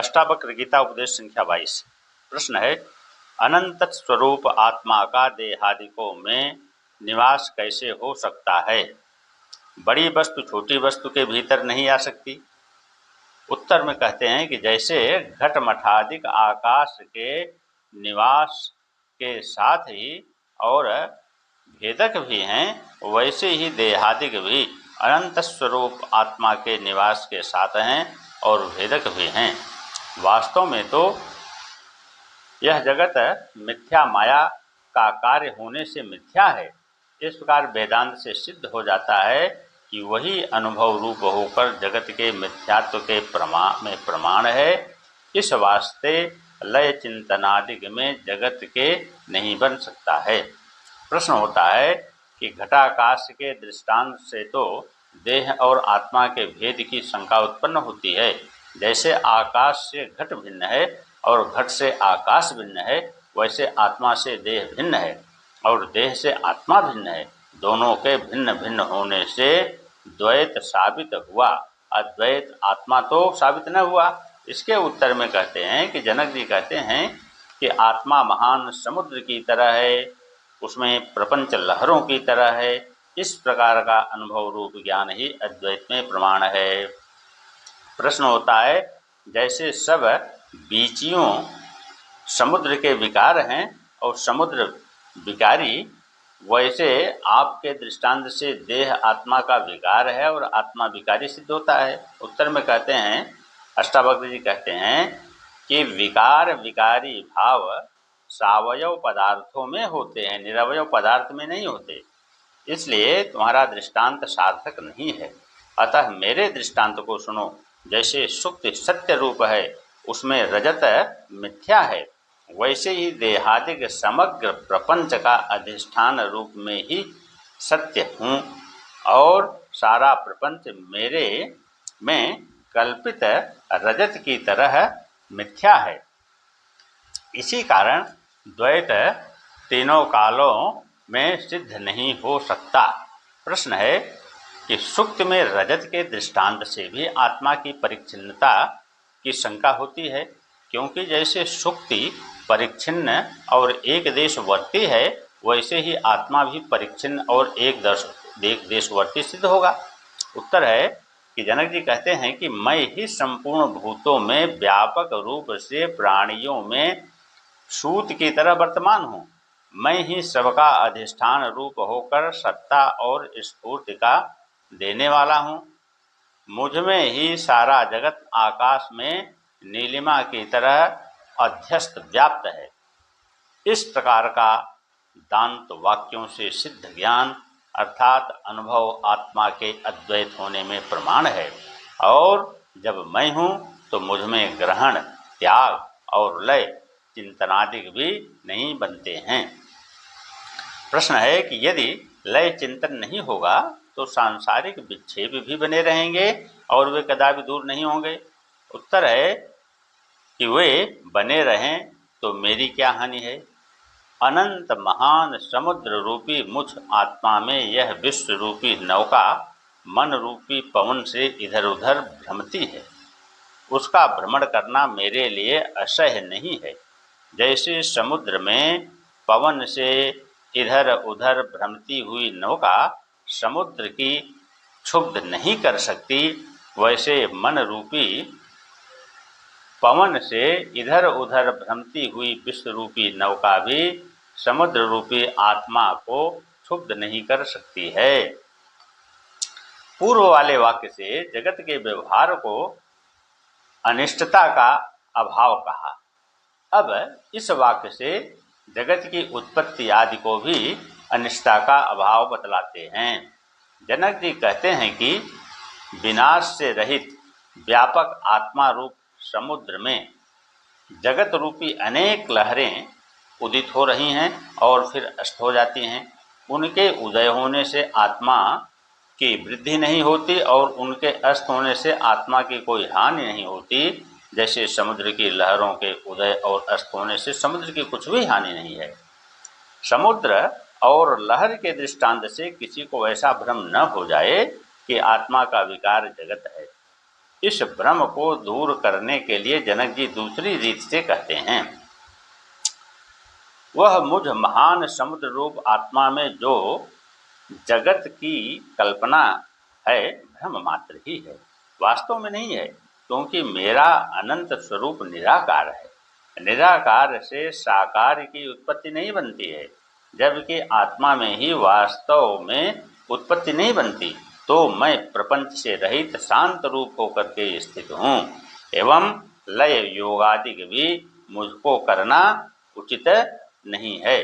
अष्टावक्र गीता उपदेश संख्या 22। प्रश्न है, अनंत स्वरूप आत्मा का देहादिकों में निवास कैसे हो सकता है? बड़ी वस्तु छोटी वस्तु के भीतर नहीं आ सकती। उत्तर में कहते हैं कि जैसे घट मठादिक आकाश के निवास के साथ ही और भेदक भी हैं, वैसे ही देहादिक भी अनंत स्वरूप आत्मा के निवास के साथ हैं और भेदक भी हैं। वास्तव में तो यह जगत मिथ्या माया का कार्य होने से मिथ्या है। इस प्रकार वेदांत से सिद्ध हो जाता है कि वही अनुभव रूप होकर जगत के मिथ्यात्व के प्रमाण है। इस वास्ते लय चिंतनादिक में जगत के नहीं बन सकता है। प्रश्न होता है कि घटाकाश के दृष्टांत से तो देह और आत्मा के भेद की शंका उत्पन्न होती है। जैसे आकाश से घट भिन्न है और घट से आकाश भिन्न है, वैसे आत्मा से देह भिन्न है और देह से आत्मा भिन्न है। दोनों के भिन्न भिन्न होने से द्वैत साबित हुआ, अद्वैत आत्मा तो साबित न हुआ। इसके उत्तर में कहते हैं कि जनक जी कहते हैं कि आत्मा महान समुद्र की तरह है, उसमें प्रपंच लहरों की तरह है। इस प्रकार का अनुभव रूप ज्ञान ही अद्वैत में प्रमाण है। प्रश्न होता है, जैसे सब बीचियों समुद्र के विकार हैं और समुद्र विकारी, वैसे आपके दृष्टांत से देह आत्मा का विकार है और आत्मा विकारी सिद्ध होता है। उत्तर में कहते हैं, अष्टावक्र जी कहते हैं कि विकार विकारी भाव सावयव पदार्थों में होते हैं, निरवयव पदार्थ में नहीं होते। इसलिए तुम्हारा दृष्टांत सार्थक नहीं है। अतः मेरे दृष्टांत को सुनो। जैसे सुक्ति सत्य रूप है, उसमें रजत मिथ्या है, वैसे ही देहादिक समग्र प्रपंच का अधिष्ठान रूप में ही सत्य हूँ और सारा प्रपंच मेरे में कल्पित रजत की तरह मिथ्या है। इसी कारण द्वैत तीनों कालों में सिद्ध नहीं हो सकता। प्रश्न है कि सुक्ति में रजत के दृष्टांत से भी आत्मा की परिच्छिन्नता की शंका होती है, क्योंकि जैसे सुक्ति परिच्छिन्न और एक देशवर्ती है, वैसे ही आत्मा भी परिच्छिन्न और एक देशवर्ती सिद्ध होगा। उत्तर है कि जनक जी कहते हैं कि मैं ही संपूर्ण भूतों में व्यापक रूप से प्राणियों में सूत की तरह वर्तमान हूँ। मैं ही सबका अधिष्ठान रूप होकर सत्ता और स्फूर्ति का देने वाला हूँ। मुझ में ही सारा जगत आकाश में नीलिमा की तरह अध्यस्त व्याप्त है। इस प्रकार का दांत वाक्यों से सिद्ध ज्ञान अर्थात अनुभव आत्मा के अद्वैत होने में प्रमाण है। और जब मैं हूँ तो मुझ में ग्रहण, त्याग और लय चिंतनादिक भी नहीं बनते हैं। प्रश्न है कि यदि लय चिंतन नहीं होगा तो सांसारिक विक्षेप भी बने रहेंगे और वे कदापि दूर नहीं होंगे। उत्तर है कि वे बने रहें तो मेरी क्या हानि है। अनंत महान समुद्र रूपी मुझ आत्मा में यह विश्व रूपी नौका मन रूपी पवन से इधर उधर भ्रमती है। उसका भ्रमण करना मेरे लिए असह्य नहीं है। जैसे समुद्र में पवन से इधर उधर भ्रमती हुई नौका समुद्र की क्षुब्ध नहीं कर सकती, वैसे मन रूपी पवन से इधर उधर भ्रमती हुई विश्व रूपी नौका भी समुद्र रूपी आत्मा को क्षुब्ध नहीं कर सकती है। पूर्व वाले वाक्य से जगत के व्यवहार को अनिष्टता का अभाव कहा। अब इस वाक्य से जगत की उत्पत्ति आदि को भी अनिष्टता का अभाव बतलाते हैं। जनक जी कहते हैं कि विनाश से रहित व्यापक आत्मा रूप समुद्र में जगत रूपी अनेक लहरें उदित हो रही हैं और फिर अस्त हो जाती हैं। उनके उदय होने से आत्मा की वृद्धि नहीं होती और उनके अस्त होने से आत्मा की कोई हानि नहीं होती। जैसे समुद्र की लहरों के उदय और अस्त होने से समुद्र की कुछ भी हानि नहीं है। समुद्र और लहर के दृष्टांत से किसी को ऐसा भ्रम न हो जाए कि आत्मा का विकार जगत है। इस भ्रम को दूर करने के लिए जनक जी दूसरी रीत से कहते हैं, वह मुझ महान समुद्र रूप आत्मा में जो जगत की कल्पना है भ्रम मात्र ही है, वास्तव में नहीं है, क्योंकि मेरा अनंत स्वरूप निराकार है। निराकार से साकार की उत्पत्ति नहीं बनती है, जबकि आत्मा में ही वास्तव में उत्पत्ति नहीं बनती, तो मैं प्रपंच से रहित शांत रूप होकर के स्थित हूँ एवं लय योगादि भी मुझको करना उचित नहीं है।